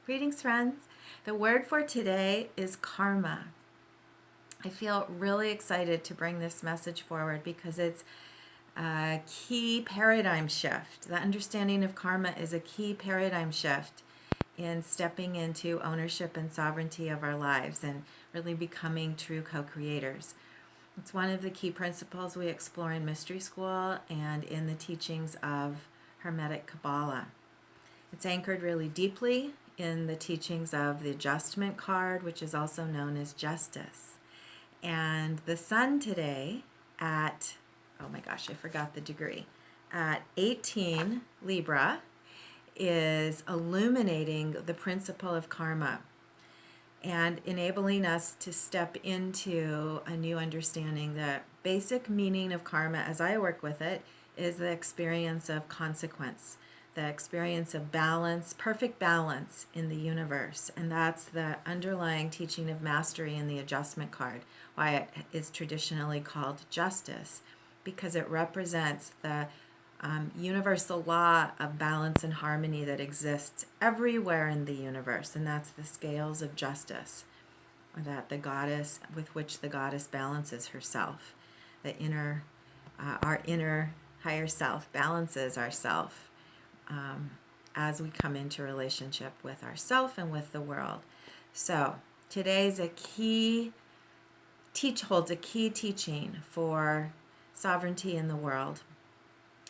Greetings, friends. The word for today is karma. I feel really excited to bring this message forward because it's a key paradigm shift. The understanding of karma is a key paradigm shift in stepping into ownership and sovereignty of our lives and really becoming true co-creators. It's one of the key principles we explore in Mystery School and in the teachings of Hermetic Kabbalah. It's anchored really deeply in the teachings of the adjustment card, which is also known as justice. And the sun today at, oh my gosh, I forgot the degree, at 18 Libra is illuminating the principle of karma and enabling us to step into a new understanding. The basic meaning of karma, as I work with it, is the experience of consequence, the experience of balance, perfect balance in the universe. And that's the underlying teaching of mastery in the adjustment card, why it is traditionally called justice, because it represents the universal law of balance and harmony that exists everywhere in the universe, and that's the scales of justice that the goddess, with which the goddess balances herself. The inner, our inner higher self balances ourself as we come into relationship with ourself and with the world. So today's holds a key teaching for sovereignty in the world.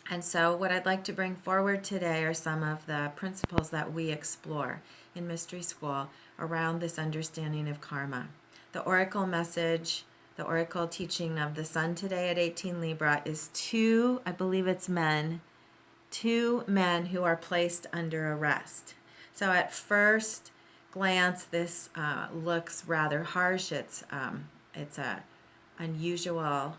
And so what I'd like to bring forward today are some of the principles that we explore in Mystery School around this understanding of karma. The oracle message, the oracle teaching of the sun today at 18 Libra is two men who are placed under arrest. So at first glance, this looks rather harsh. It's an unusual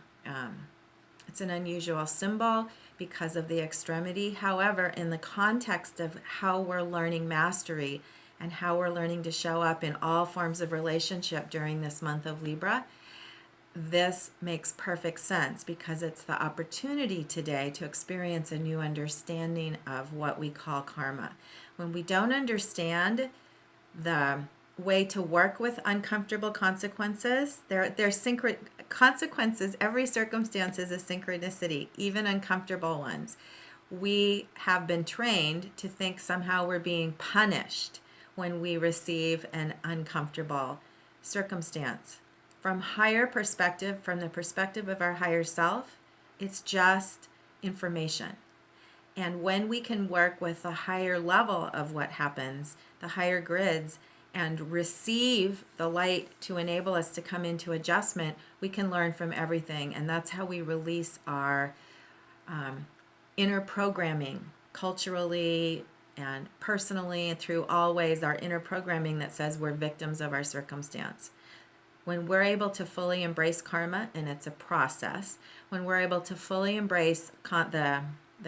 symbol because of the extremity. However, in the context of how we're learning mastery and how we're learning to show up in all forms of relationship during this month of Libra, this makes perfect sense because it's the opportunity today to experience a new understanding of what we call karma. When we don't understand the way to work with uncomfortable consequences, consequences, every circumstance is a synchronicity, even uncomfortable ones. We have been trained to think somehow we're being punished when we receive an uncomfortable circumstance. From higher perspective, from the perspective of our higher self, it's just information. And when we can work with the higher level of what happens, the higher grids, and receive the light to enable us to come into adjustment, we can learn from everything. And that's how we release our inner programming culturally and personally, and through all ways, our inner programming that says we're victims of our circumstance. When we're able to fully embrace karma, and it's a process, when we're able to fully embrace the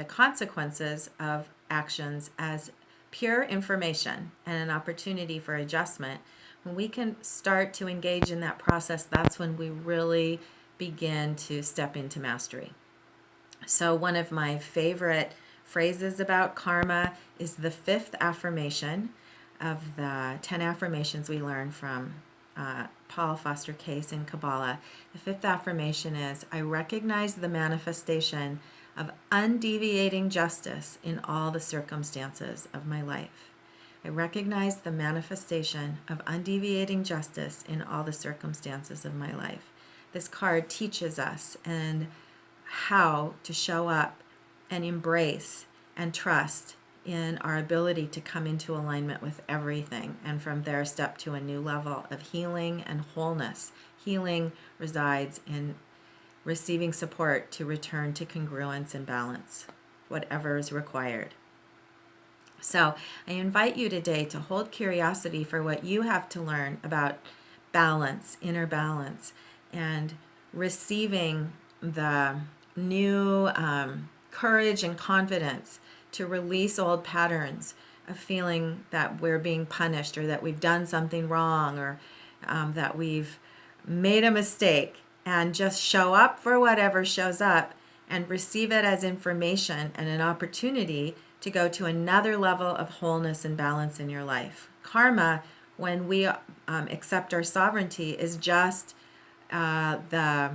consequences of actions as pure information and an opportunity for adjustment, when we can start to engage in that process, that's when we really begin to step into mastery. So one of my favorite phrases about karma is the fifth affirmation of the 10 affirmations we learn from Paul Foster Case in Kabbalah. The fifth affirmation is, I recognize the manifestation of undeviating justice in all the circumstances of my life. I recognize the manifestation of undeviating justice in all the circumstances of my life. This card teaches us and how to show up and embrace and trust in our ability to come into alignment with everything, and from there step to a new level of healing and wholeness. Healing resides in receiving support to return to congruence and balance, whatever is required. So I invite you today to hold curiosity for what you have to learn about balance, inner balance, and receiving the new courage and confidence to release old patterns of feeling that we're being punished, or that we've done something wrong, or that we've made a mistake, and just show up for whatever shows up and receive it as information and an opportunity to go to another level of wholeness and balance in your life. Karma, when we accept our sovereignty, is just the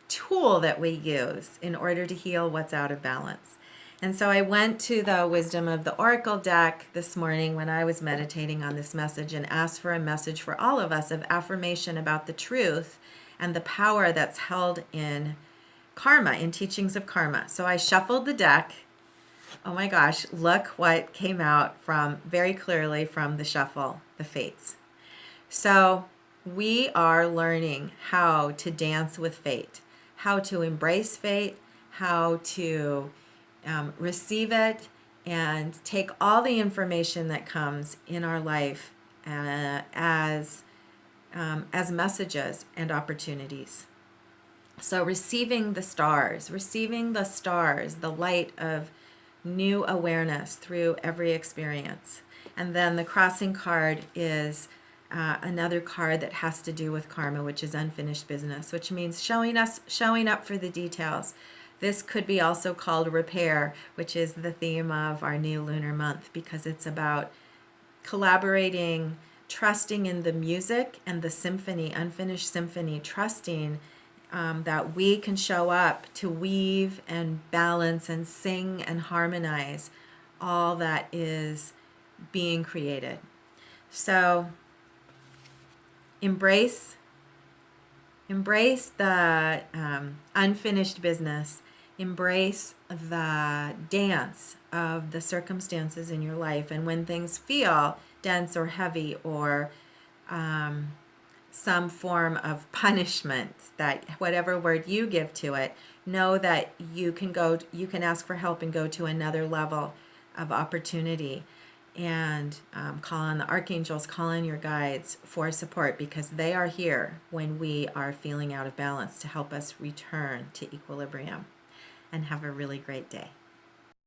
tool that we use in order to heal what's out of balance. And so I went to the Wisdom of the Oracle deck this morning when I was meditating on this message and asked for a message for all of us of affirmation about the truth and the power that's held in karma, in teachings of karma. So I shuffled the deck. Oh my gosh, look what came out from very clearly from the shuffle, the fates. So we are learning how to dance with fate, how to embrace fate, how to receive it, and take all the information that comes in our life as messages and opportunities. So receiving the stars, the light of new awareness through every experience. And then the crossing card is another card that has to do with karma, which is unfinished business, which means showing up for the details. This could be also called repair, which is the theme of our new lunar month, because it's about collaborating, trusting in the music and the symphony, unfinished symphony, trusting that we can show up to weave and balance and sing and harmonize all that is being created. So embrace the unfinished business. Embrace the dance of the circumstances in your life. And when things feel dense or heavy or some form of punishment, that whatever word you give to it, know that you can ask for help and go to another level of opportunity, and call on the archangels, call on your guides for support, because they are here when we are feeling out of balance to help us return to equilibrium. And have a really great day.